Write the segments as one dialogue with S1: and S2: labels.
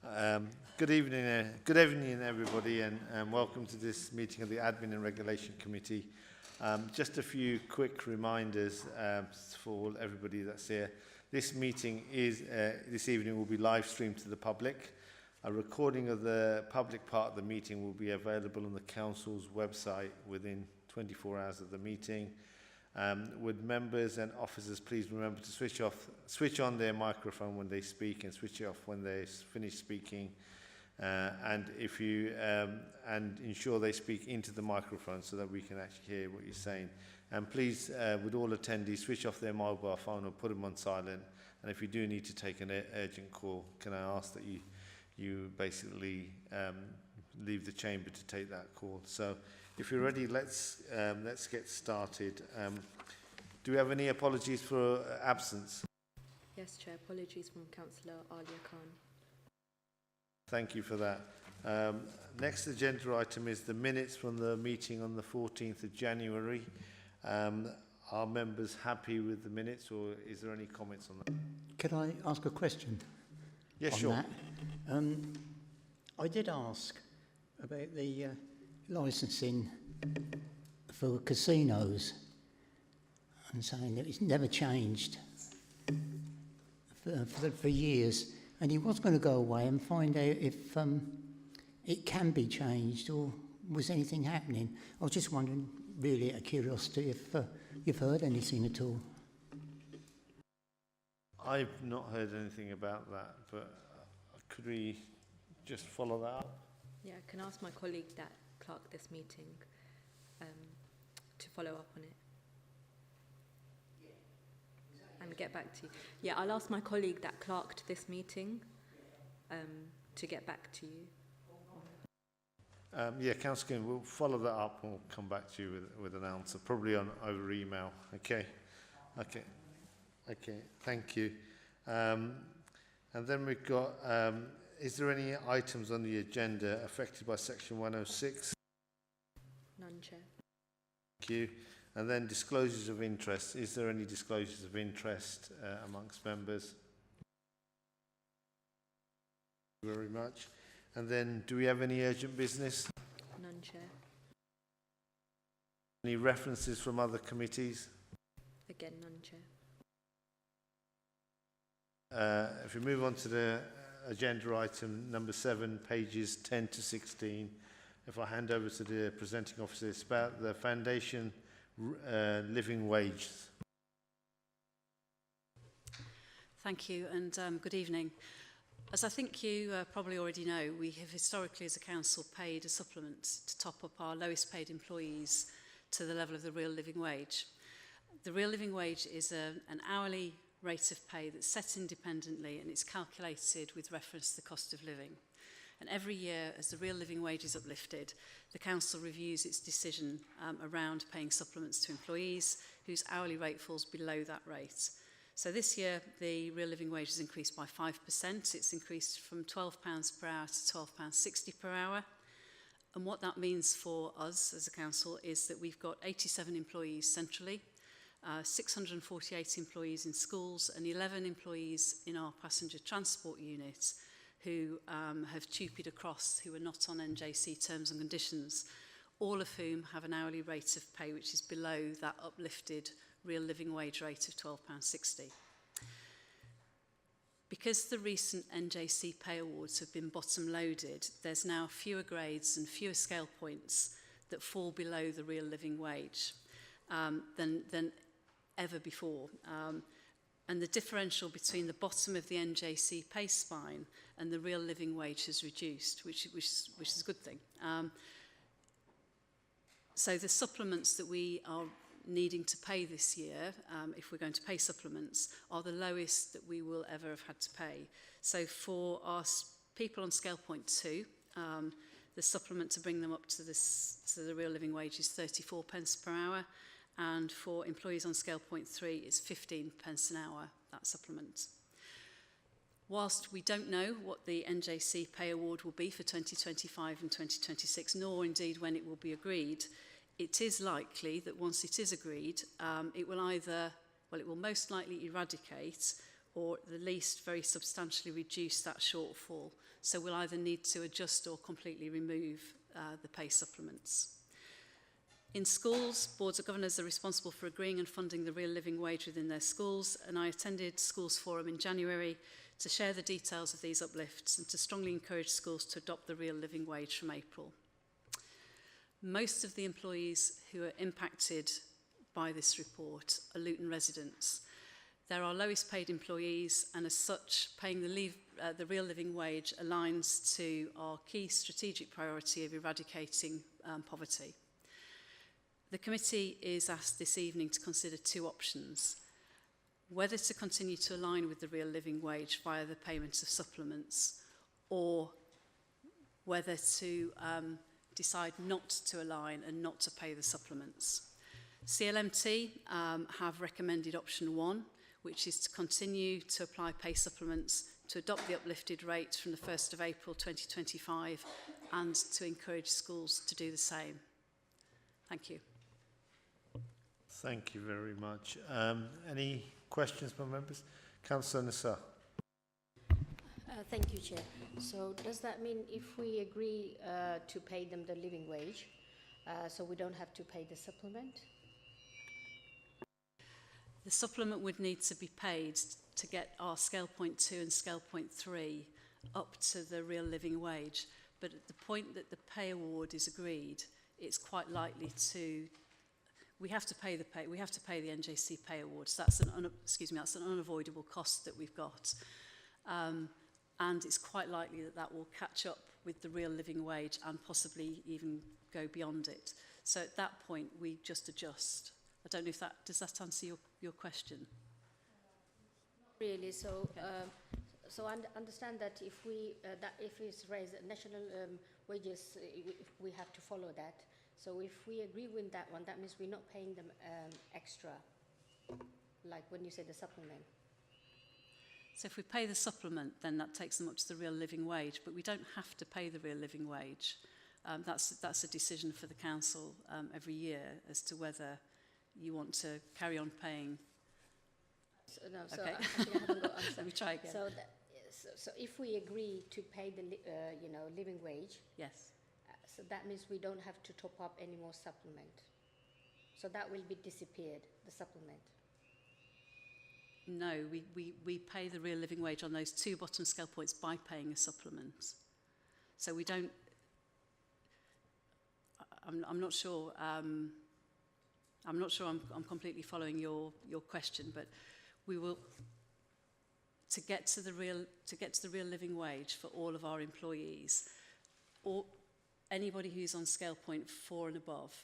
S1: Good evening, everybody, and welcome to this meeting of the Admin and Regulation Committee. Just a few quick reminders for everybody that's here. This meeting this evening will be live streamed to the public. A recording of the public part of the meeting will be available on the Council's website within 24 hours of the meeting. Would members and officers please remember to switch on their microphone when they speak and switch it off when they finish speaking, and ensure they speak into the microphone so that we can actually hear what you're saying. And please, would all attendees switch off their mobile phone or put them on silent. And if you do need to take an urgent call, can I ask that you basically leave the chamber to take that call? So, if you're ready, let's get started. Do we have any apologies for absence?
S2: Yes, Chair. Apologies from Councillor Alia Khan.
S1: Thank you for that. Next agenda item is the minutes from the meeting on the 14th of January. Are members happy with the minutes, or is there any comments on that?
S3: Could I ask a question?
S1: Yes,
S3: on
S1: sure.
S3: That? I did ask about the licensing for casinos and saying that it's never changed for years, and he was going to go away and find out if it can be changed or was anything happening. I was just wondering, really out of curiosity, if you've heard anything at all.
S1: I've not heard anything about that, but could we just follow that up?
S2: Yeah, I can ask my colleague that clerked this meeting to follow up on it and get back to you. Yeah, I'll ask my colleague that clerked this meeting to get back to you.
S1: Yeah, Councillor King, we'll follow that up and we'll come back to you with an answer, probably over email. Okay, thank you. And then we've got, is there any items on the agenda affected by Section 106?
S2: None, Chair.
S1: Thank you. And then disclosures of interest. Is there any disclosures of interest amongst members? Thank you very much. And then, do we have any urgent business?
S2: None, Chair.
S1: Any references from other committees?
S2: Again, none, Chair.
S1: If we move on to the agenda item number 7, pages 10 to 16, if I hand over to the presenting officer, it's about the foundation living wage.
S4: Thank you, and good evening. As I think you probably already know, we have historically as a council paid a supplement to top up our lowest paid employees to the level of the real living wage. The real living wage is an hourly rate of pay that's set independently, and it's calculated with reference to the cost of living. And every year, as the real living wage is uplifted, the council reviews its decision around paying supplements to employees whose hourly rate falls below that rate. So this year, the real living wage has increased by 5%. It's increased from £12 per hour to £12.60 per hour. And what that means for us as a council is that we've got 87 employees centrally, 648 employees in schools, and 11 employees in our passenger transport unit who have TUPE'd across, who are not on NJC terms and conditions, all of whom have an hourly rate of pay which is below that uplifted real living wage rate of £12.60. Because the recent NJC pay awards have been bottom loaded, there's now fewer grades and fewer scale points that fall below the real living wage than ever before. And the differential between the bottom of the NJC pay spine and the real living wage has reduced, which is a good thing. So the supplements that we are needing to pay this year, if we're going to pay supplements, are the lowest that we will ever have had to pay. So for our people on scale point 2, the supplement to bring them up to the real living wage is 34 pence per hour, and for employees on scale point 3, it's 15 pence an hour, that supplement. Whilst we don't know what the NJC pay award will be for 2025 and 2026, nor indeed when it will be agreed, it is likely that once it is agreed, it will most likely eradicate or at the least very substantially reduce that shortfall. So we'll either need to adjust or completely remove the pay supplements. In schools, boards of governors are responsible for agreeing and funding the real living wage within their schools, and I attended Schools Forum in January to share the details of these uplifts and to strongly encourage schools to adopt the real living wage from April. Most of the employees who are impacted by this report are Luton residents. They're our lowest paid employees, and as such, paying the real living wage aligns to our key strategic priority of eradicating poverty. The committee is asked this evening to consider two options: whether to continue to align with the real living wage via the payment of supplements, or whether to decide not to align and not to pay the supplements. CLMT have recommended option 1, which is to continue to apply pay supplements, to adopt the uplifted rate from the 1st of April 2025, and to encourage schools to do the same. Thank you.
S1: Thank you very much. Any questions from members? Councillor Nassar.
S5: Thank you, Chair. So does that mean if we agree to pay them the living wage, so we don't have to pay the supplement?
S4: The supplement would need to be paid to get our scale point 2 and scale point 3 up to the real living wage. But at the point that the pay award is agreed, it's quite likely to, we have to pay the NJC pay awards. That's an unavoidable cost that we've got. And it's quite likely that that will catch up with the real living wage and possibly even go beyond it. So at that point, we just adjust. I don't know if does that answer your question?
S5: Really. So,
S4: Okay.
S5: So I understand that if it's raised national wages, we have to follow that. So if we agree with that one, that means we're not paying them extra, like when you say the supplement.
S4: So if we pay the supplement, then that takes them up to the real living wage, but we don't have to pay the real living wage. That's a decision for the council every year as to whether you want to carry on paying.
S5: So, no, so
S4: Okay.
S5: actually I haven't got answer.
S4: Let me try again.
S5: So if we agree to pay the living wage,
S4: Yes.
S5: so that means we don't have to top up any more supplement. So that will be disappeared, the supplement.
S4: No, we pay the real living wage on those two bottom scale points by paying a supplement. So we don't. I'm not sure. I'm not sure I'm completely following your question, but we will, to get to the real living wage for all of our employees, or anybody who's on scale point 4 and above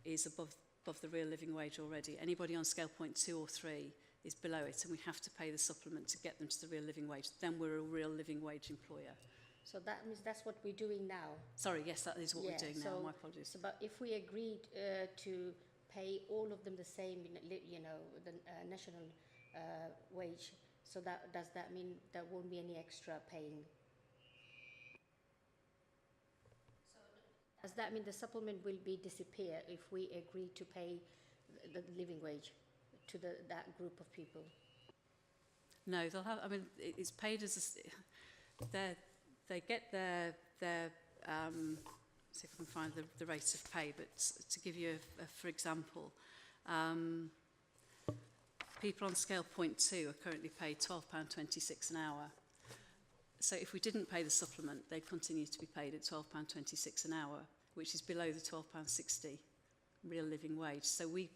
S4: is above the real living wage already. Anybody on scale point 2 or 3 is below it, and we have to pay the supplement to get them to the real living wage. Then we're a real living wage employer.
S5: So that means that's what we're doing now.
S4: Sorry, yes, that is what we're doing now. My apologies.
S5: So, but if we agreed to pay all of them the same, the national wage, so does that mean there won't be any extra paying? Does that mean the supplement will disappear if we agree to pay the living wage to that group of people?
S4: No, they'll have. I mean, it's paid as they get their. See if I can find the rate of pay. But to give you for example, people on scale point 2 are currently paid £12.26 an hour. So if we didn't pay the supplement, they'd continue to be paid at £12.26 an hour, which is below the £12.60 real living wage. So we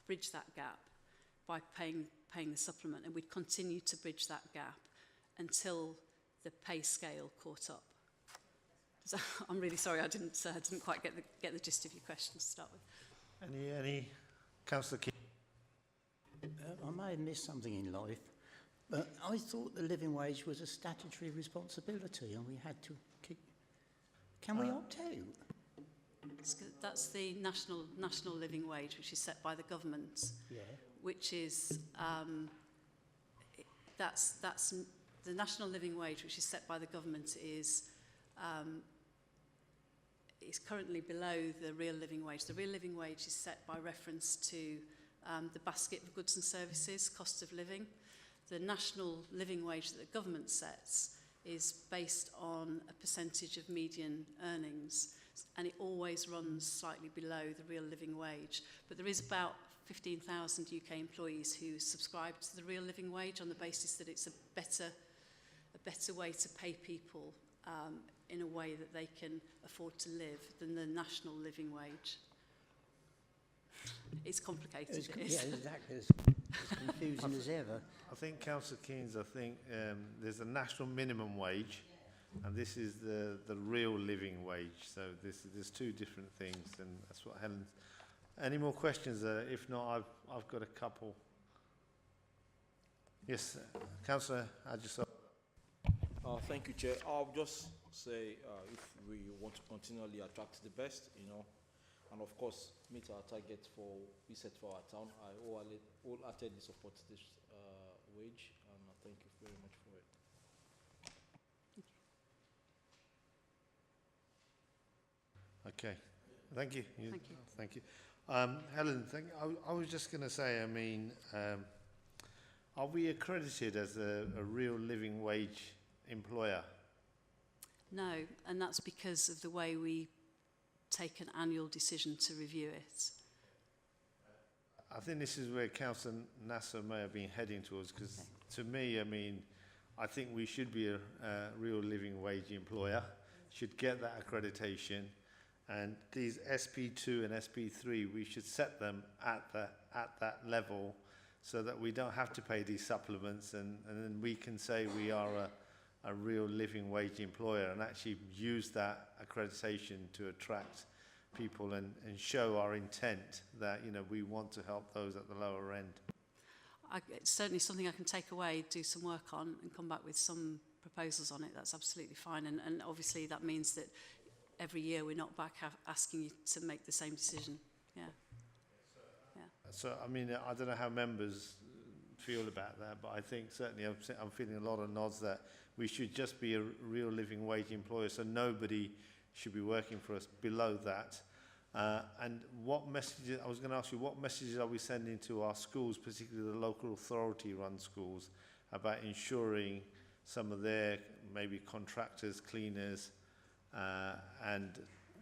S4: bridge that gap by paying the supplement, and we'd continue to bridge that gap until the pay scale caught up. So I'm really sorry, I didn't quite get the gist of your question to start with.
S1: Any Councillor Keane?
S3: I may have missed something in life, but I thought the living wage was a statutory responsibility and we had to keep... Can we opt out?
S4: That's the national living wage, which is set by the government.
S3: Yeah.
S4: Which is that's the national living wage, which is set by the government, is currently below the real living wage. The real living wage is set by reference to the basket of goods and services, cost of living. the national living wage that the government sets is based on a percentage of median earnings, and it always runs slightly below the real living wage. But there is about 15,000 UK employees who subscribe to the real living wage on the basis that it's a better way to pay people in a way that they can afford to live than the national living wage. It's complicated, it is.
S3: Yeah, exactly. As confusing as ever.
S1: I think, Councillor Keynes, there's a national minimum wage, and this is the real living wage. So there's two different things, and that's what Helen. Any more questions? If not, I've got a couple. Yes, Councillor Adjusol.
S6: Thank you, Chair. I'll just say if we want to continually attract the best, and of course meet our target we set for our town, I wholeheartedly support this wage, and thank you very much for it.
S1: Okay, thank you.
S4: Thank you.
S1: Thank you. Helen, I was just going to say, are we accredited as a real living wage employer?
S4: No, and that's because of the way we take an annual decision to review it.
S1: I think this is where Councillor Nasser may have been heading towards, because to me, I think we should be a real living wage employer, should get that accreditation, and these SP2 and SP3, we should set them at that level so that we don't have to pay these supplements, and then we can say we are a real living wage employer and actually use that accreditation to attract people and show our intent that we want to help those at the lower end.
S4: It's certainly something I can take away, do some work on, and come back with some proposals on it. That's absolutely fine, and obviously that means that every year we're not back asking you to make the same decision. Yeah.
S1: So I don't know how members feel about that, but I think certainly I'm feeling a lot of nods that we should just be a real living wage employer, so nobody should be working for us below that. And what messages, I was going to ask you, what messages are we sending to our schools, particularly the local authority run schools, about ensuring some of their maybe contractors, cleaners and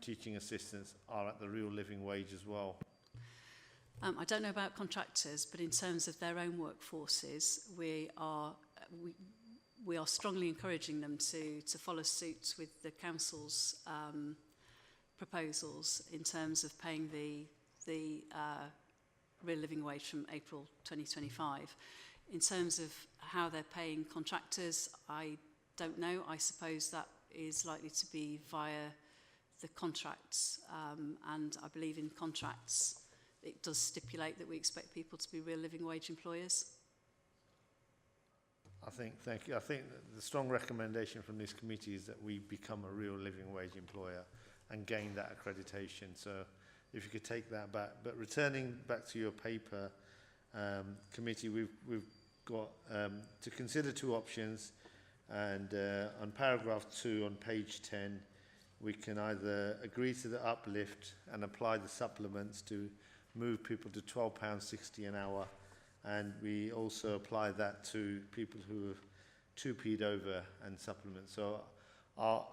S1: teaching assistants are at the real living wage as well?
S4: I don't know about contractors, but in terms of their own workforces, we are strongly encouraging them to follow suit with the council's proposals in terms of paying the real living wage from April 2025. In terms of how they're paying contractors, I don't know. I suppose that is likely to be via the contracts, and I believe in contracts it does stipulate that we expect people to be real living wage employers.
S1: Thank you. I think the strong recommendation from this committee is that we become a real living wage employer and gain that accreditation. So if you could take that back. But returning back to your paper, committee, we've got to consider two options, and on paragraph 2 on page 10, we can either agree to the uplift and apply the supplements to move people to £12.60 an hour, and we also apply that to people who have 2p'd over and supplements. So are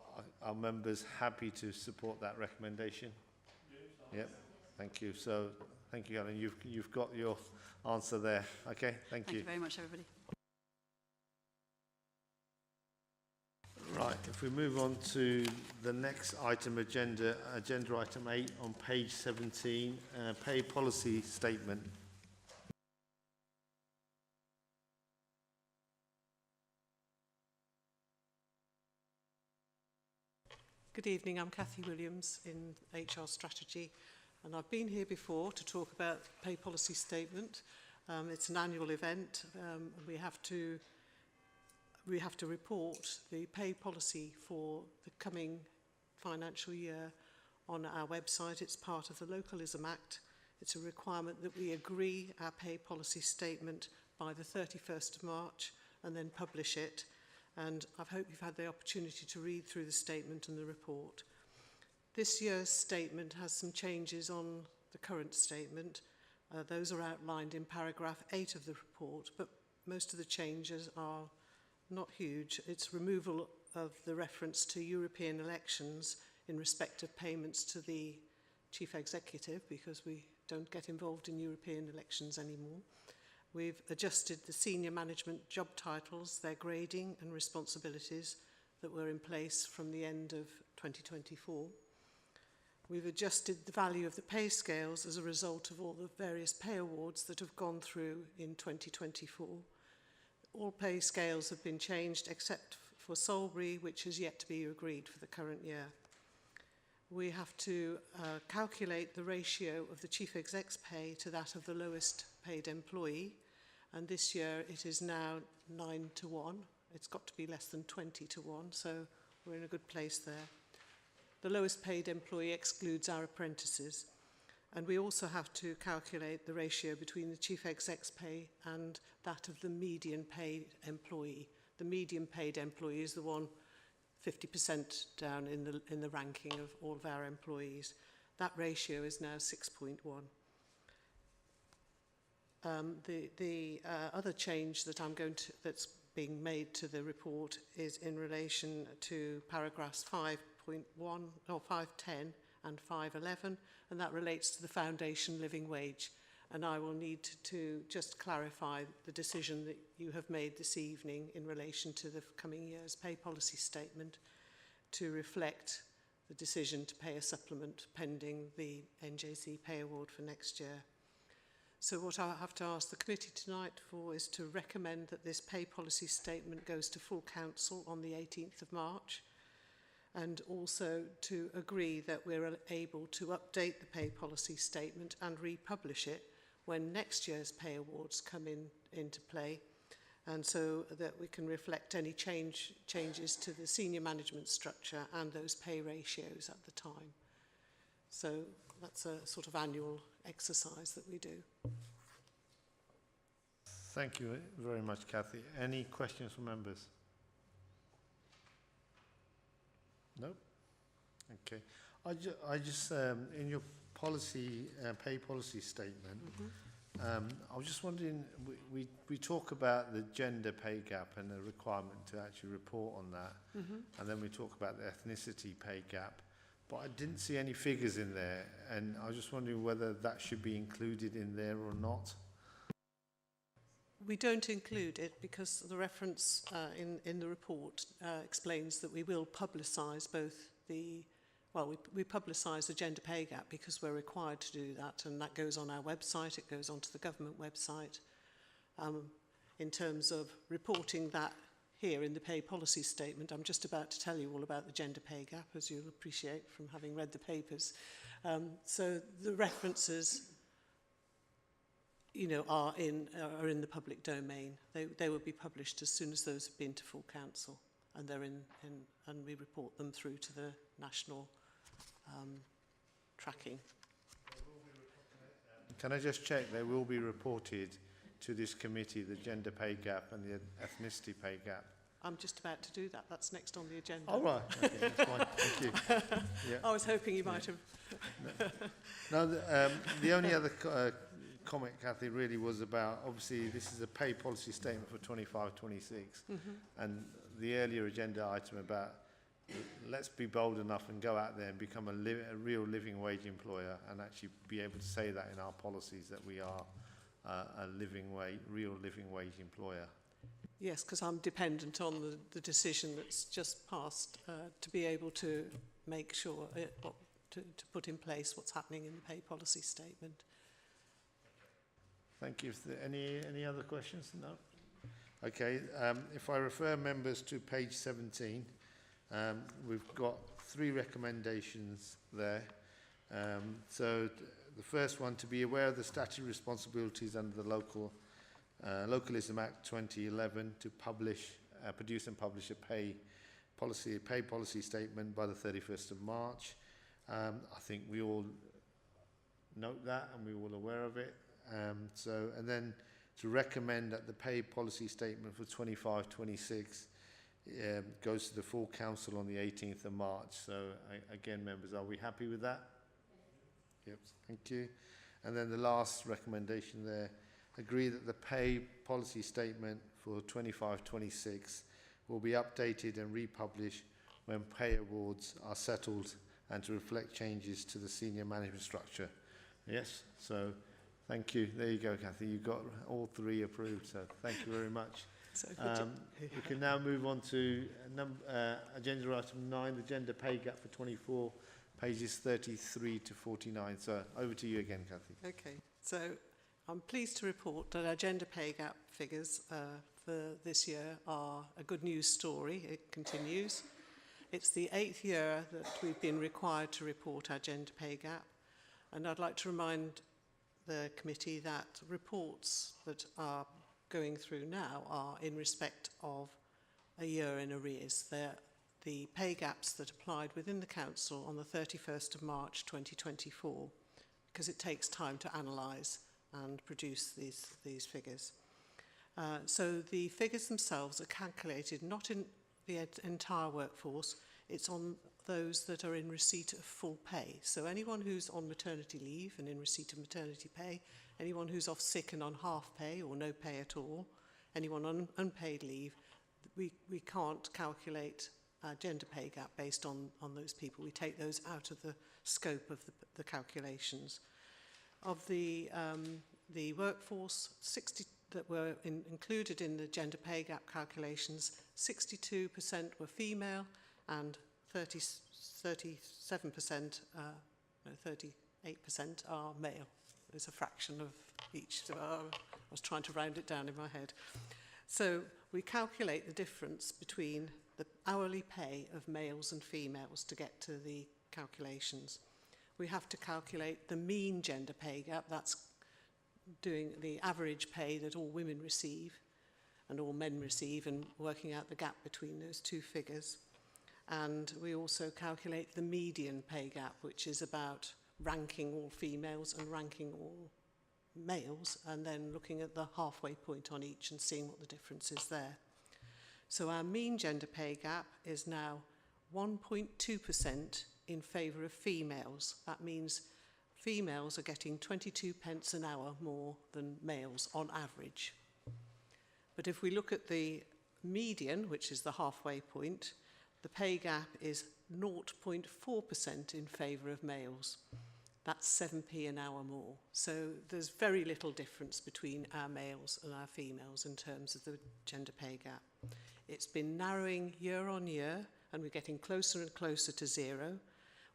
S1: members happy to support that recommendation? Yep. Thank you. So thank you, Alan. You've got your answer there. Okay. Thank you.
S4: Thank you very much, everybody.
S1: Right, if we move on to the next item, agenda item 8 on page 17, pay policy statement.
S7: Good evening, I'm Cathy Williams in HR Strategy, and I've been here before to talk about the pay policy statement. It's an annual event. We have to report the pay policy for the coming financial year on our website. It's part of the Localism Act. It's a requirement that we agree our pay policy statement by the 31st of March and then publish it. And I hope you've had the opportunity to read through the statement and the report. This year's statement has some changes on the current statement. Those are outlined in paragraph 8 of the report, but most of the changes are not huge. It's removal of the reference to European elections in respect of payments to the Chief Executive, because we don't get involved in European elections anymore. We've adjusted the senior management job titles, their grading and responsibilities that were in place from the end of 2024. We've adjusted the value of the pay scales as a result of all the various pay awards that have gone through in 2024. All pay scales have been changed except for Salisbury, which is yet to be agreed for the current year. We have to calculate the ratio of the chief exec's pay to that of the lowest paid employee, and this year it is now 9 to 1. It's got to be less than 20 to 1, so we're in a good place there. The lowest paid employee excludes our apprentices, and we also have to calculate the ratio between the chief exec's pay and that of the median paid employee. The median paid employee is the one 50% down in the ranking of all of our employees. That ratio is now 6.1. The other change that that's being made to the report is in relation to paragraphs 5.1 or 5.10 and 5.11, and that relates to the foundation living wage. And I will need to just clarify the decision that you have made this evening in relation to the coming year's pay policy statement to reflect the decision to pay a supplement pending the NJC pay award for next year. So what I have to ask the committee tonight for is to recommend that this pay policy statement goes to full council on the 18th of March, and also to agree that we're able to update the pay policy statement and republish it when next year's pay awards come into play, and so that we can reflect any changes to the senior management structure and those pay ratios at the time. So that's a sort of annual exercise that we do.
S1: Thank you very much, Kathy. Any questions from members? No? Okay. I just in your policy, pay policy statement, I was just wondering, we talk about the gender pay gap and the requirement to actually report on that, and then we talk about the ethnicity pay gap, but I didn't see any figures in there, and I was just wondering whether that should be included in there or not.
S7: We don't include it because the reference in the report explains that we will publicise both the, well, we publicise the gender pay gap because we're required to do that, and that goes on our website, it goes onto the government website. In terms of reporting that here in the pay policy statement, I'm just about to tell you all about the gender pay gap, as you'll appreciate from having read the papers. So the references, you know, are in the public domain. They will be published as soon as those have been to full council, and they're and we report them through to the national tracking.
S1: Can I just check, they will be reported to this committee, the gender pay gap and the ethnicity pay gap?
S7: I'm just about to do that. That's next on the agenda.
S1: Oh, right. Okay, that's fine. Thank you. Yeah.
S7: I was hoping you might have.
S1: No, the only other comment, Kathy, really was about, obviously, this is a pay policy statement for 25-26, and the earlier agenda item about let's be bold enough and go out there and become a real living wage employer and actually be able to say that in our policies that we are a real living wage employer.
S7: Yes, because I'm dependent on the decision that's just passed to be able to make sure, to put in place what's happening in the pay policy statement.
S1: Thank you. Any other questions? No? Okay, if I refer members to page 17, we've got 3 recommendations there. So the first one, to be aware of the statutory responsibilities under the Localism Act 2011 to produce and publish a pay policy statement by the 31st of March. I think we all note that and we're all aware of it. And then to recommend that the pay policy statement for 25-26 goes to the full council on the 18th of March. So again, members, are we happy with that? Yep, thank you. And then the last recommendation there, agree that the pay policy statement for 25-26 will be updated and republished when pay awards are settled and to reflect changes to the senior management structure. Yes, so thank you. There you go, Kathy. You got all three approved, so thank you very much.
S7: So
S1: We can now move on to agenda item 9, the gender pay gap for 24, pages 33 to 49. So over to you again, Kathy.
S7: Okay, so I'm pleased to report that our gender pay gap figures for this year are a good news story. It continues. It's the 8th year that we've been required to report our gender pay gap, and I'd like to remind the committee that reports that are going through now are in respect of a year in arrears. They're the pay gaps that applied within the council on the 31st of March 2024, because it takes time to analyse and produce these figures. So the figures themselves are calculated not in the entire workforce, it's on those that are in receipt of full pay. So anyone who's on maternity leave and in receipt of maternity pay, anyone who's off sick and on half pay or no pay at all, anyone on unpaid leave, we can't calculate our gender pay gap based on those people. We take those out of the scope of the calculations. Of the workforce, 60 that were included in the gender pay gap calculations, 62% were female and 38% are male. There's a fraction of each. So I was trying to round it down in my head. So we calculate the difference between the hourly pay of males and females to get to the calculations. We have to calculate the mean gender pay gap. That's doing the average pay that all women receive and all men receive and working out the gap between those two figures. And we also calculate the median pay gap, which is about ranking all females and ranking all males, and then looking at the halfway point on each and seeing what the difference is there. So our mean gender pay gap is now 1.2% in favour of females. That means females are getting 22 pence an hour more than males on average. But if we look at the median, which is the halfway point, the pay gap is 0.4% in favour of males. That's 7p an hour more. So there's very little difference between our males and our females in terms of the gender pay gap. It's been narrowing year on year, and we're getting closer and closer to zero.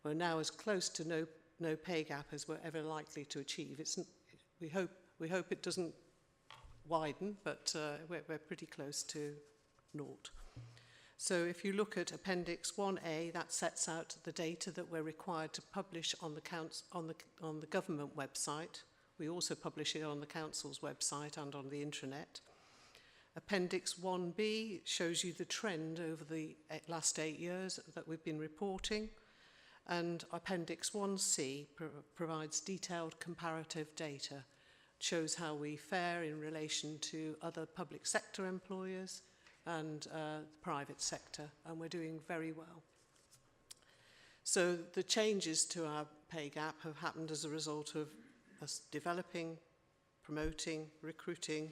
S7: We're now as close to no pay gap as we're ever likely to achieve. We hope it doesn't widen, but we're pretty close to naught. So if you look at Appendix 1A, that sets out the data that we're required to publish on the government website. We also publish it on the council's website and on the intranet. Appendix 1B shows you the trend over the last 8 years that we've been reporting. And Appendix 1C provides detailed comparative data, shows how we fare in relation to other public sector employers and the private sector, and we're doing very well. So the changes to our pay gap have happened as a result of us developing, promoting, recruiting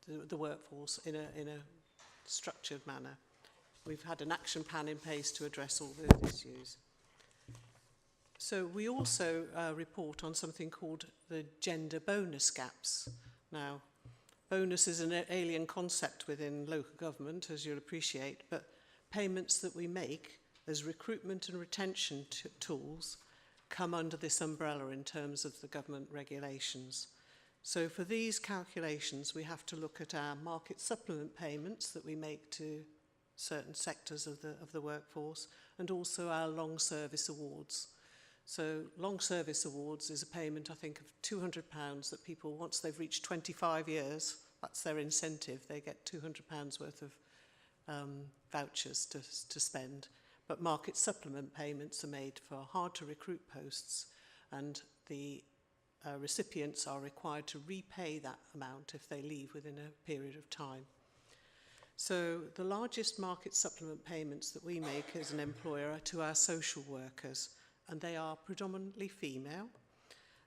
S7: the workforce in a structured manner. We've had an action plan in place to address all those issues. So we also report on something called the gender bonus gaps. Now, bonus is an alien concept within local government, as you'll appreciate, but payments that we make as recruitment and retention tools come under this umbrella in terms of the government regulations. So for these calculations, we have to look at our market supplement payments that we make to certain sectors of the workforce, and also our long service awards. So long service awards is a payment, I think, of £200 that people, once they've reached 25 years, that's their incentive, they get £200 worth of vouchers to spend. But market supplement payments are made for hard to recruit posts, and the recipients are required to repay that amount if they leave within a period of time. So the largest market supplement payments that we make as an employer are to our social workers, and they are predominantly female.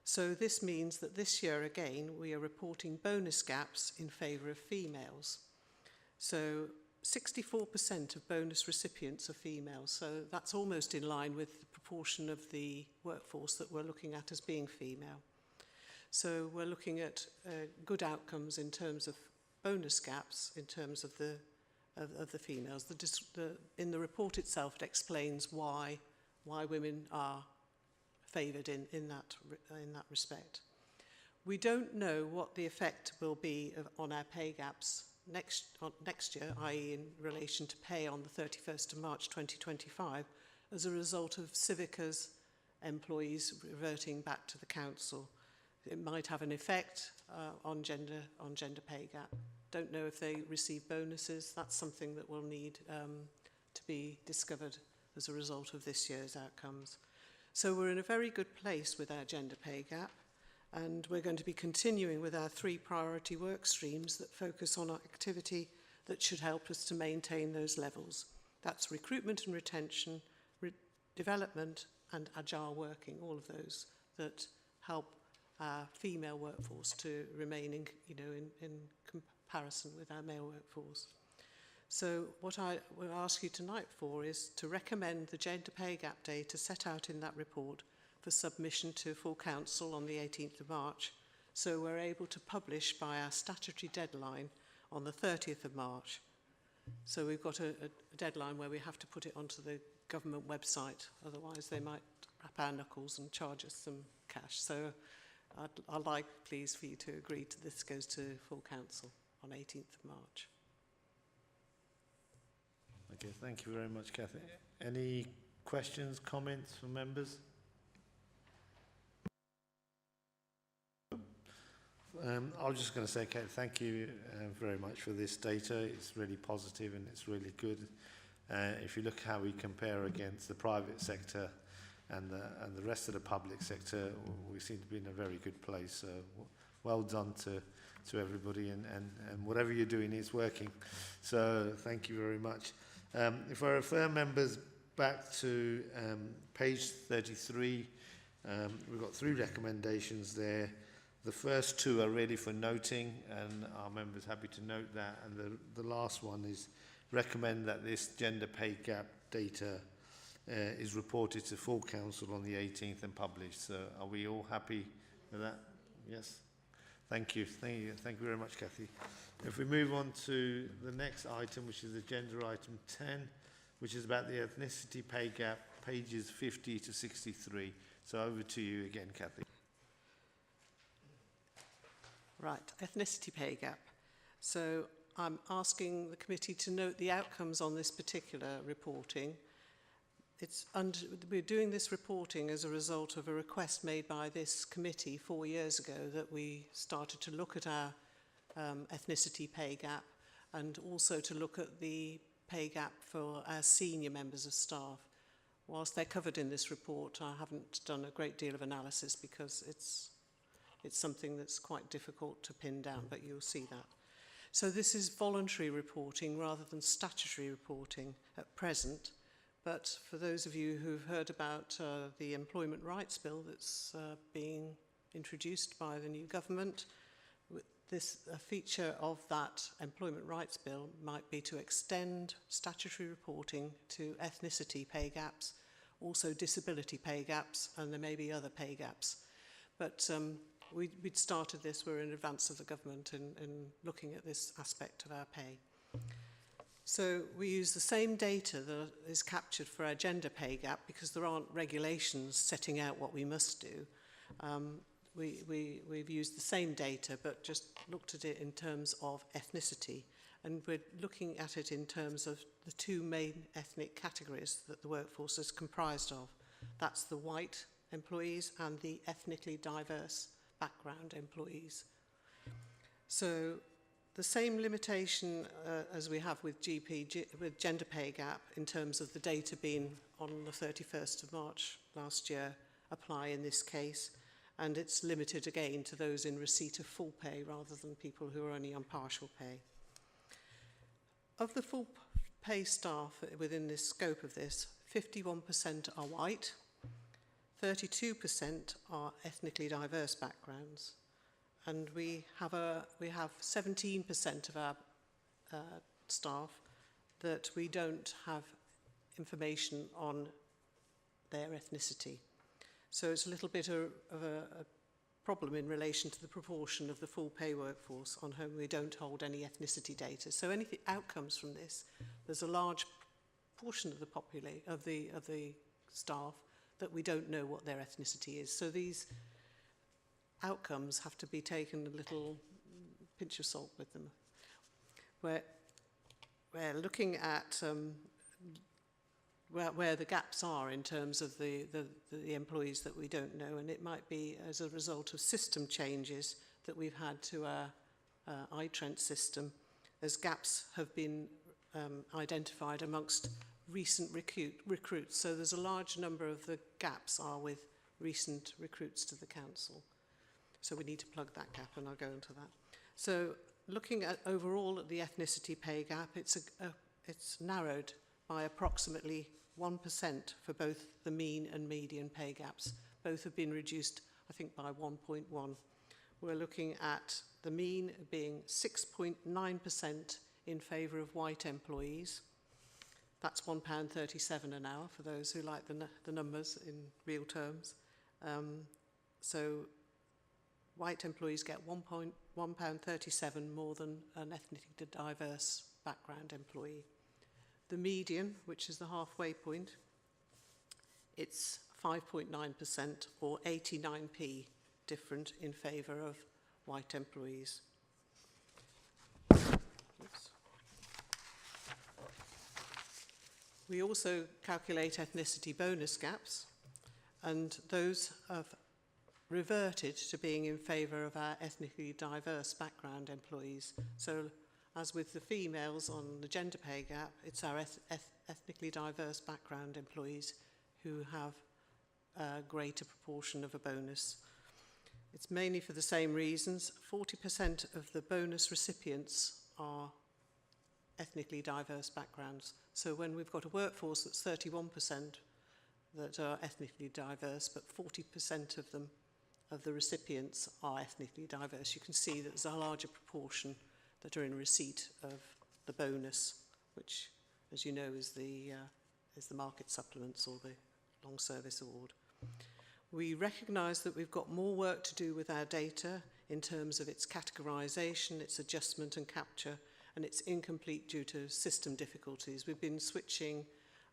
S7: So this means that this year again we are reporting bonus gaps in favour of females. So 64% of bonus recipients are females, so that's almost in line with the proportion of the workforce that we're looking at as being female. So we're looking at good outcomes in terms of bonus gaps in terms of the females. In the report itself, it explains why women are favoured in that respect. We don't know what the effect will be on our pay gaps next year, i.e. in relation to pay on the 31st of March 2025, as a result of Civica's employees reverting back to the council. It might have an effect on gender pay gap. Don't know if they receive bonuses. That's something that will need to be discovered as a result of this year's outcomes. So we're in a very good place with our gender pay gap, and we're going to be continuing with our 3 priority work streams that focus on activity that should help us to maintain those levels. That's recruitment and retention, development and agile working, all of those that help our female workforce to remain in comparison with our male workforce. So what I will ask you tonight for is to recommend the gender pay gap data set out in that report for submission to full council on the 18th of March, so we're able to publish by our statutory deadline on the 30th of March. So we've got a deadline where we have to put it onto the government website, otherwise they might wrap our knuckles and charge us some cash. So I'd like, please, for you to agree to this goes to full council on 18th of March.
S1: Okay, thank you very much, Cathy. Any questions, comments from members? I was just going to say, Kate, thank you very much for this data. It's really positive and it's really good. If you look how we compare against the private sector and the rest of the public sector, we seem to be in a very good place. So well done to everybody, and whatever you're doing is working. So thank you very much. If I refer members back to page 33, we've got 3 recommendations there. The first 2 are really for noting, and our members happy to note that. And the last one is recommend that this gender pay gap data is reported to full council on the 18th and published. So are we all happy with that? Yes. Thank you. Thank you very much, Cathy. If we move on to the next item, which is agenda item 10, which is about the ethnicity pay gap, pages 50 to 63. So over to you again, Cathy.
S7: Right, ethnicity pay gap. So I'm asking the committee to note the outcomes on this particular reporting. We're doing this reporting as a result of a request made by this committee 4 years ago that we started to look at our ethnicity pay gap, and also to look at the pay gap for our senior members of staff. Whilst they're covered in this report, I haven't done a great deal of analysis because it's something that's quite difficult to pin down, but you'll see that. So this is voluntary reporting rather than statutory reporting at present. But for those of you who've heard about the Employment Rights Bill that's being introduced by the new government, a feature of that Employment Rights Bill might be to extend statutory reporting to ethnicity pay gaps, also disability pay gaps, and there may be other pay gaps. But we'd started this, we're in advance of the government in looking at this aspect of our pay. So we use the same data that is captured for our gender pay gap because there aren't regulations setting out what we must do. We've used the same data but just looked at it in terms of ethnicity, and we're looking at it in terms of the 2 main ethnic categories that the workforce is comprised of. That's the white employees and the ethnically diverse background employees. So the same limitation as we have with with gender pay gap in terms of the data being on the 31st of March last year apply in this case, and it's limited again to those in receipt of full pay rather than people who are only on partial pay. Of the full pay staff within this scope of this, 51% are white, 32% are ethnically diverse backgrounds, and we have 17% of our staff that we don't have information on their ethnicity. So it's a little bit of a problem in relation to the proportion of the full pay workforce on whom we don't hold any ethnicity data. So any outcomes from this, there's a large portion of the of the staff that we don't know what their ethnicity is. So these outcomes have to be taken a little pinch of salt with them. We're looking at where the gaps are in terms of the employees that we don't know, and it might be as a result of system changes that we've had to our iTrent system, as gaps have been identified amongst recent recruits. So there's a large number of the gaps are with recent recruits to the council. So we need to plug that gap, and I'll go into that. So looking at overall at the ethnicity pay gap, it's narrowed by approximately 1% for both the mean and median pay gaps. Both have been reduced, I think, by 1.1. We're looking at the mean being 6.9% in favour of white employees. That's £1.37 an hour for those who like the numbers in real terms. So white employees get £1.37 more than an ethnically diverse background employee. The median, which is the halfway point, it's 5.9% or 89p different in favour of white employees. Oops. We also calculate ethnicity bonus gaps, and those have reverted to being in favour of our ethnically diverse background employees. So as with the females on the gender pay gap, it's our ethnically diverse background employees who have a greater proportion of a bonus. It's mainly for the same reasons. 40% of the bonus recipients are ethnically diverse backgrounds. So when we've got a workforce that's 31% that are ethnically diverse, but 40% of them, of the recipients, are ethnically diverse, you can see that there's a larger proportion that are in receipt of the bonus, which, as you know, is the market supplements or the long service award. We recognise that we've got more work to do with our data in terms of its categorisation, its adjustment and capture, and it's incomplete due to system difficulties. We've been switching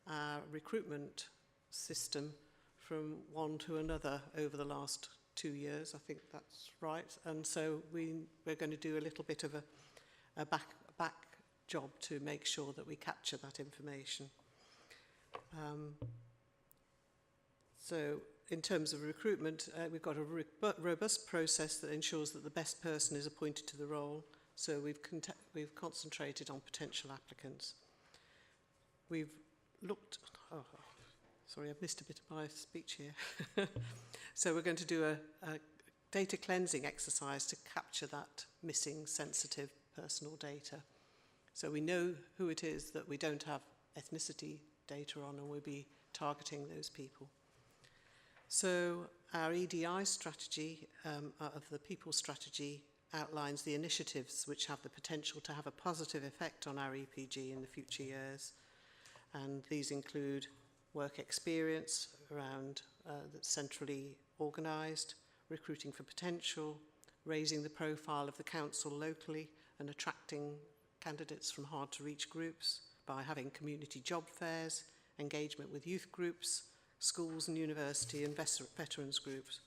S7: our recruitment system from one to another over the last 2 years, I think that's right, and so we're going to do a little bit of a back job to make sure that we capture that information. So in terms of recruitment, we've got a robust process that ensures that the best person is appointed to the role. So we've concentrated on potential applicants. We've looked, sorry, I've missed a bit of my speech here. So we're going to do a data cleansing exercise to capture that missing sensitive personal data. So we know who it is that we don't have ethnicity data on, and we'll be targeting those people. So our EDI strategy of the people strategy outlines the initiatives which have the potential to have a positive effect on our EPG in the future years. And these include work experience around that's centrally organised, recruiting for potential, raising the profile of the council locally and attracting candidates from hard-to-reach groups by having community job fairs, engagement with youth groups, schools and university and veterans groups.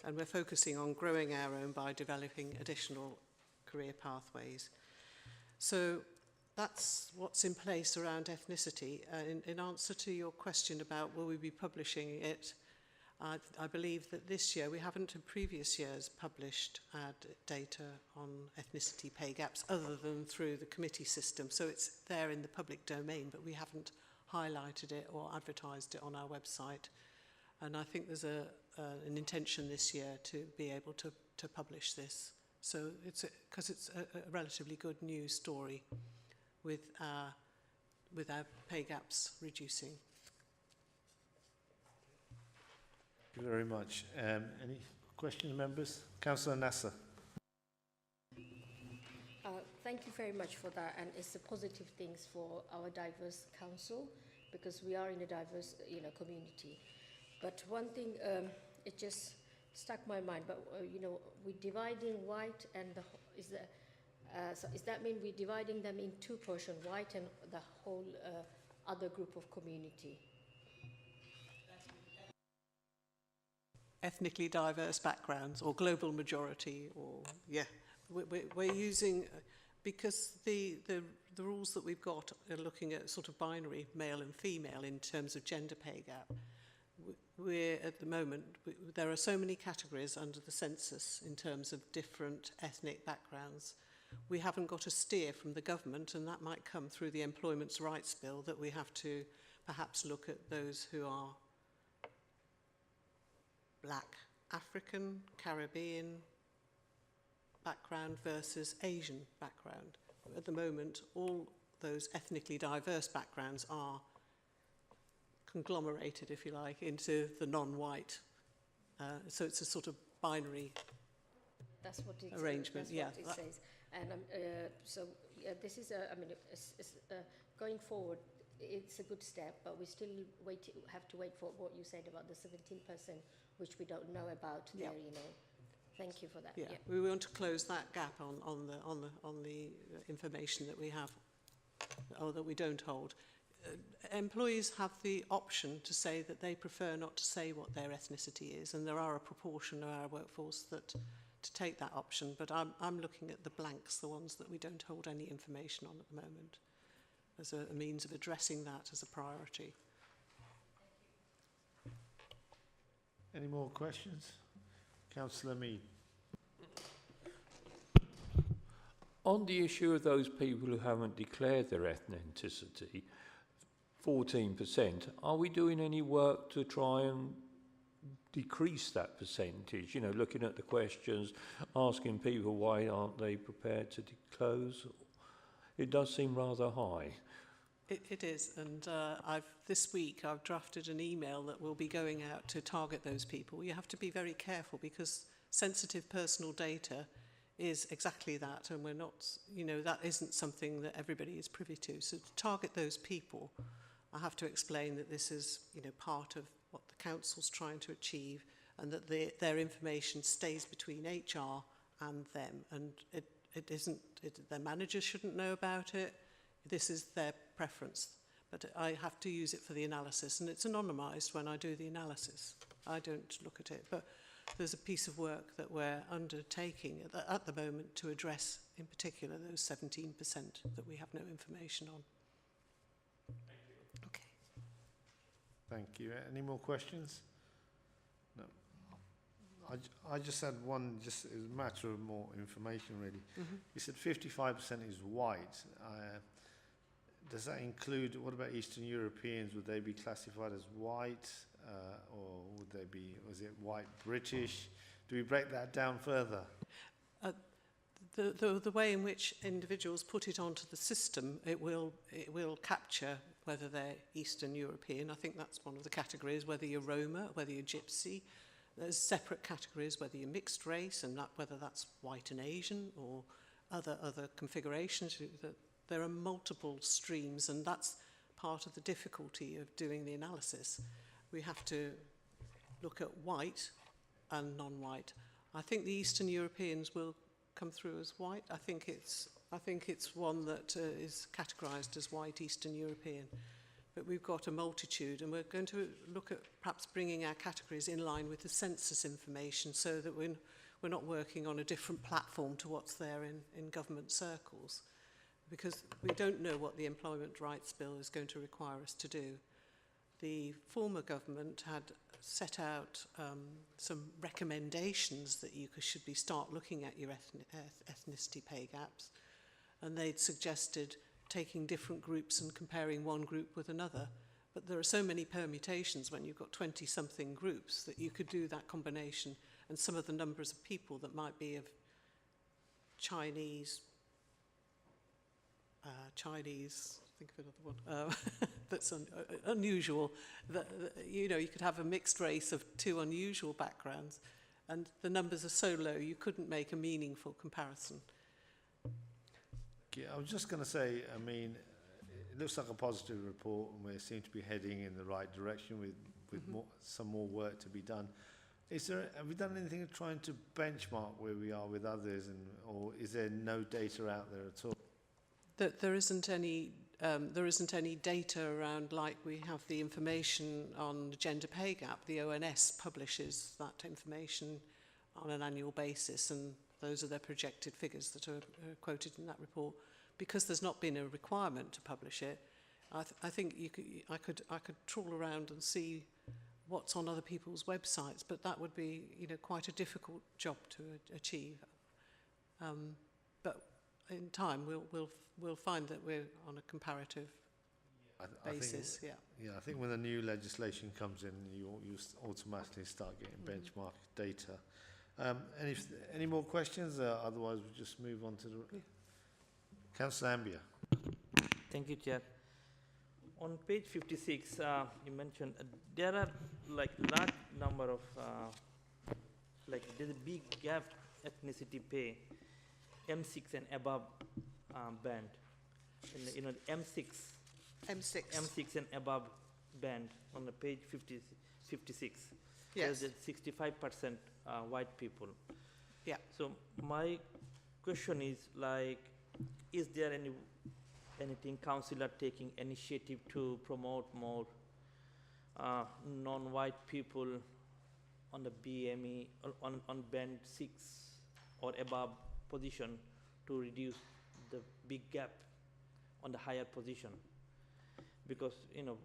S7: And we're focusing on growing our own by developing additional career pathways. So that's what's in place around ethnicity. In answer to your question about will we be publishing it, I believe that this year, we haven't in previous years published data on ethnicity pay gaps other than through the committee system. So it's there in the public domain, but we haven't highlighted it or advertised it on our website. And I think there's an intention this year to be able to publish this. So it's because it's a relatively good news story with our pay gaps reducing.
S1: you very much. Any questions, members? Councillor Nasser.
S5: Thank you very much for that, and it's a positive things for our diverse council, because we are in a diverse, community. But one thing, it just stuck my mind. But we're dividing white and so does that mean we're dividing them in two portions, white and the whole other group of community?
S7: Ethnically diverse backgrounds or global majority, or we're using, because the rules that we've got are looking at sort of binary male and female in terms of gender pay gap. We're at the moment, there are so many categories under the census in terms of different ethnic backgrounds. We haven't got a steer from the government, and that might come through the Employment Rights Bill, that we have to perhaps look at those who are Black, African, Caribbean background versus Asian background. At the moment, all those ethnically diverse backgrounds are conglomerated, if you like, into the non-white. So it's a sort of binary
S5: That's what it,
S7: arrangement.
S5: that's what it says. And this is going forward. It's a good step, but we still have to wait for what you said about the 17%, which we don't know about there. Thank you for that.
S7: Yeah, we want to close that gap on the information that we have or that we don't hold. Employees have the option to say that they prefer not to say what their ethnicity is, and there are a proportion of our workforce that to take that option. But I'm looking at the blanks, the ones that we don't hold any information on at the moment, as a means of addressing that as a priority.
S1: Any more questions? Councillor Mead.
S8: On the issue of those people who haven't declared their ethnicity, 14%, are we doing any work to try and decrease that percentage? Looking at the questions, asking people why aren't they prepared to disclose? It does seem rather high.
S7: It is, and this week I've drafted an email that will be going out to target those people. You have to be very careful, because sensitive personal data is exactly that, and we're not, that isn't something that everybody is privy to. So to target those people, I have to explain that this is, part of what the council's trying to achieve, and that their information stays between HR and them, and it isn't, their managers shouldn't know about it. This is their preference, but I have to use it for the analysis, and it's anonymised when I do the analysis. I don't look at it, but there's a piece of work that we're undertaking at the moment to address, in particular, those 17% that we have no information on. Okay.
S1: Thank you. Any more questions? No. I just had one, just as a matter of more information, really. You said 55% is white. Does that include, what about Eastern Europeans? Would they be classified as white, or would they be, was it white British? Do we break that down further?
S7: The way in which individuals put it onto the system, it will capture whether they're Eastern European. I think that's one of the categories, whether you're Roma, whether you're Gypsy. There's separate categories, whether you're mixed race, and whether that's white and Asian, or other configurations. There are multiple streams, and that's part of the difficulty of doing the analysis. We have to look at white and non-white. I think the Eastern Europeans will come through as white. I think it's one that is categorised as white Eastern European. But we've got a multitude, and we're going to look at perhaps bringing our categories in line with the census information, so that we're not working on a different platform to what's there in government circles, because we don't know what the Employment Rights Bill is going to require us to do. The former government had set out some recommendations that you should start looking at your ethnicity pay gaps, and they'd suggested taking different groups and comparing one group with another. But there are so many permutations when you've got 20-something groups that you could do that combination, and some of the numbers of people that might be of Chinese think of another one that's unusual. You know, you could have a mixed race of two unusual backgrounds, and the numbers are so low you couldn't make a meaningful comparison.
S1: Yeah, I was just going to say, I mean, it looks like a positive report, and we seem to be heading in the right direction with some more work to be done. Have we done anything trying to benchmark where we are with others, or is there no data out there at all?
S7: There isn't any data around, like we have the information on the gender pay gap. The ONS publishes that information on an annual basis, and those are their projected figures that are quoted in that report. Because there's not been a requirement to publish it, I think I could trawl around and see what's on other people's websites, but that would be, you know, quite a difficult job to achieve. But in time, we'll find that we're on a comparative basis.
S1: I think when the new legislation comes in, you automatically start getting benchmark data. Any more questions? Otherwise, we'll just move on to the Councillor Ambia.
S9: Thank you, Chair. On page 56, you mentioned there are like large number of like there's a big gap ethnicity pay, M6 and above band. And, you know, M6 and above band on the page 56.
S7: Yes.
S9: There's 65% white people.
S7: Yeah.
S9: So my question is like, is there anything councillor taking initiative to promote more non-white people on the BME on band 6 or above position to reduce the big gap on the higher position? Because, you know,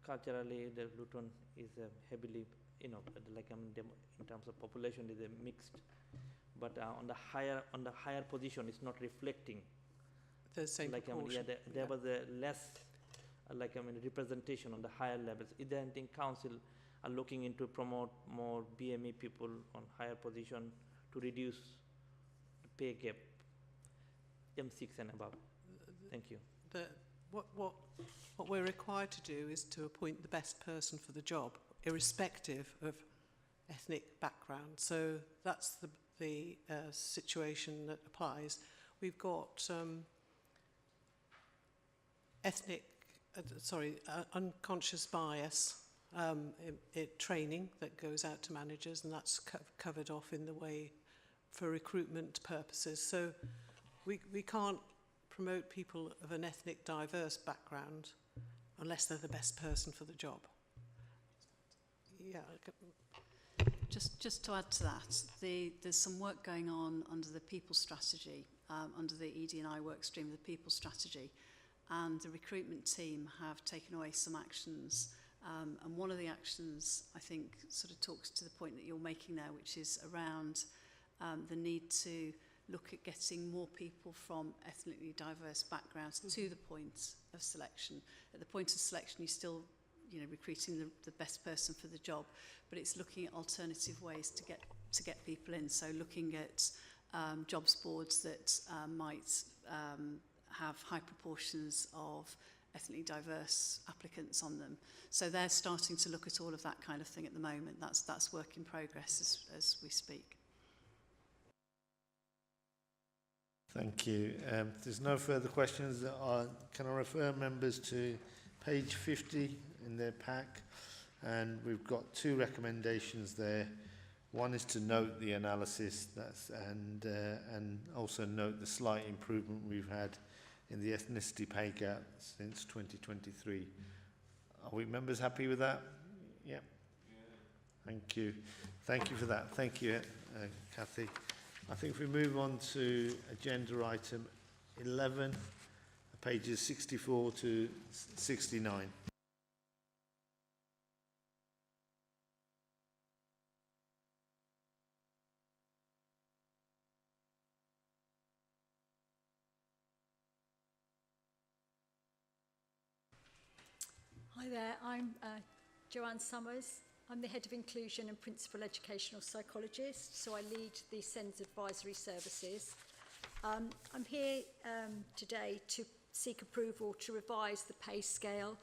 S9: culturally the Luton is heavily, you know, like in terms of population is a mixed, but on the higher position it's not reflecting
S7: the same
S9: like
S7: proportion.
S9: there was a less representation on the higher levels. Is there anything council are looking into promote more BME people on higher position to reduce the pay gap, M6 and above? Thank you.
S7: What we're required to do is to appoint the best person for the job, irrespective of ethnic background. So that's the situation that applies. We've got unconscious bias training that goes out to managers, and that's covered off in the way for recruitment purposes. So we can't promote people of an ethnic diverse background unless they're the best person for the job. Yeah.
S4: Just to add to that, there's some work going on under the people strategy, under the ED&I work stream, the people strategy, and the recruitment team have taken away some actions. And one of the actions, I think, sort of talks to the point that you're making there, which is around the need to look at getting more people from ethnically diverse backgrounds to the point of selection. At the point of selection, you're still, you know, recruiting the best person for the job, but it's looking at alternative ways to get people in. So looking at jobs boards that might have high proportions of ethnically diverse applicants on them. So they're starting to look at all of that kind of thing at the moment. That's work in progress as we speak.
S1: Thank you. If there's no further questions, can I refer members to page 50 in their pack? And we've got two recommendations there. One is to note the analysis and also note the slight improvement we've had in the ethnicity pay gap since 2023. Are we members happy with that? Yep. Thank you. Thank you for that. Thank you, Kathy. I think if we move on to agenda item 11, pages 64 to 69.
S10: Hi there, I'm Joanne Summers. I'm the Head of Inclusion and Principal Educational Psychologist, so I lead the SENS Advisory Services. I'm here today to seek approval to revise the pay scale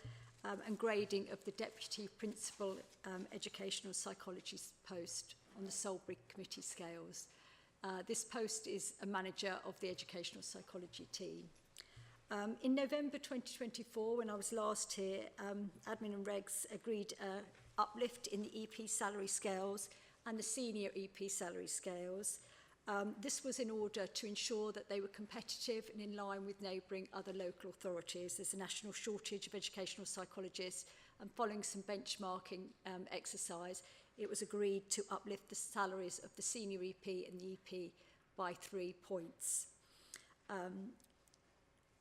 S10: and grading of the Deputy Principal Educational Psychology post on the Salisbury Committee scales. This post is a manager of the Educational Psychology team. In November 2024, when I was last here, Admin and Regs agreed uplift in the EP salary scales and the senior EP salary scales. This was in order to ensure that they were competitive and in line with neighbouring other local authorities. There's a national shortage of educational psychologists, and following some benchmarking exercise, it was agreed to uplift the salaries of the senior EP and the EP by 3 points.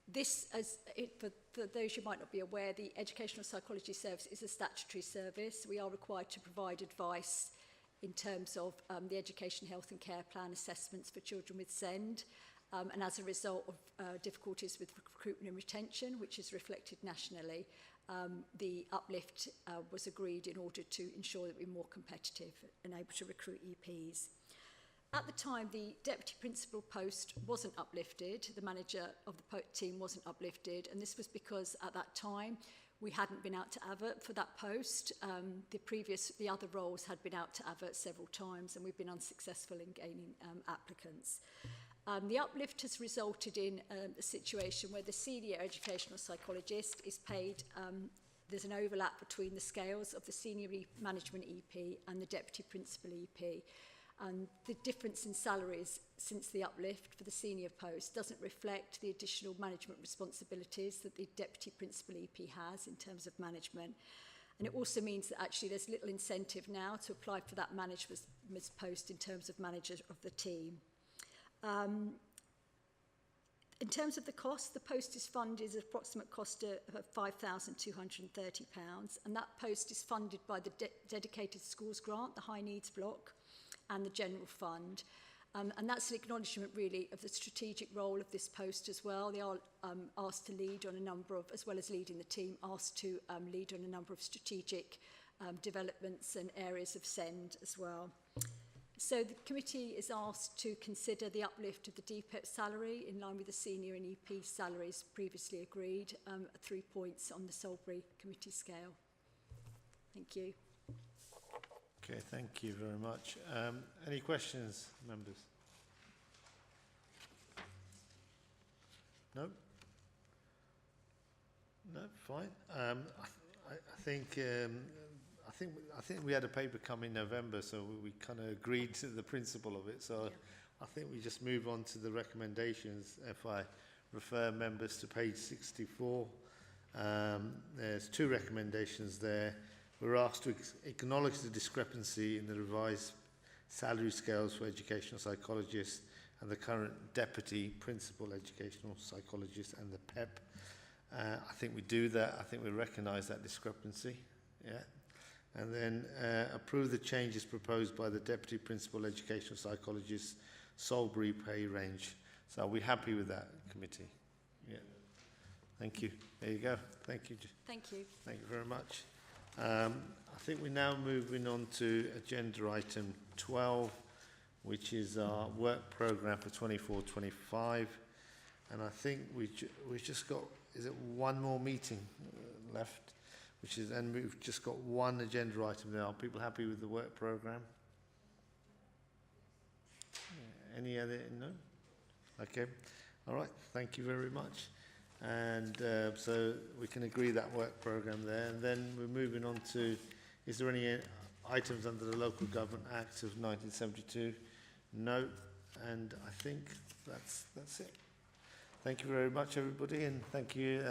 S10: For those who might not be aware, the Educational Psychology Service is a statutory service. We are required to provide advice in terms of the Education, Health and Care Plan assessments for children with SEND. And as a result of difficulties with recruitment and retention, which is reflected nationally, the uplift was agreed in order to ensure that we're more competitive and able to recruit EPs. At the time, the deputy principal post wasn't uplifted, the manager of the team wasn't uplifted, and this was because at that time we hadn't been out to advert for that post. The other roles had been out to advert several times, and we've been unsuccessful in gaining applicants. The uplift has resulted in a situation where the senior educational psychologist is paid, there's an overlap between the scales of the senior management EP and the deputy principal EP. And the difference in salaries since the uplift for the senior post doesn't reflect the additional management responsibilities that the deputy principal EP has in terms of management. And it also means that actually there's little incentive now to apply for that management post in terms of manager of the team. In terms of the cost, the post is funded as an approximate cost of £5,230, and that post is funded by the dedicated schools grant, the high needs block, and the general fund. And that's an acknowledgement really of the strategic role of this post as well. They are asked to lead on a number of, as well as leading the team, asked to lead on a number of strategic developments and areas of SEND as well. So the committee is asked to consider the uplift of the DPEP salary in line with the senior and EP salaries previously agreed at 3 points on the Salisbury committee scale. Thank you.
S1: Okay, thank you very much. Any questions, members? No? No, fine. I think we had a paper come in November, so we kind of agreed to the principle of it. So yeah. I think we just move on to the recommendations. If I refer members to page 64, there's 2 recommendations there. We're asked to acknowledge the discrepancy in the revised salary scales for educational psychologists and the current deputy principal educational psychologist and the PEP. I think we do that. I think we recognise that discrepancy. Yeah. And then approve the changes proposed by the deputy principal educational psychologist Salisbury pay range. So are we happy with that, committee? Yeah. Thank you. There you go. Thank you.
S10: Thank you.
S1: Thank you very much. I think we're now moving on to agenda item 12, which is our work programme for 24-25. And I think we've just got, is it one more meeting left? And we've just got one agenda item there. Are people happy with the work programme? Yeah. Any other? No? Okay. All right. Thank you very much. And so we can agree that work programme there. And then we're moving on to, is there any items under the Local Government Act of 1972? No. And I think that's it. Thank you very much, everybody. And thank you.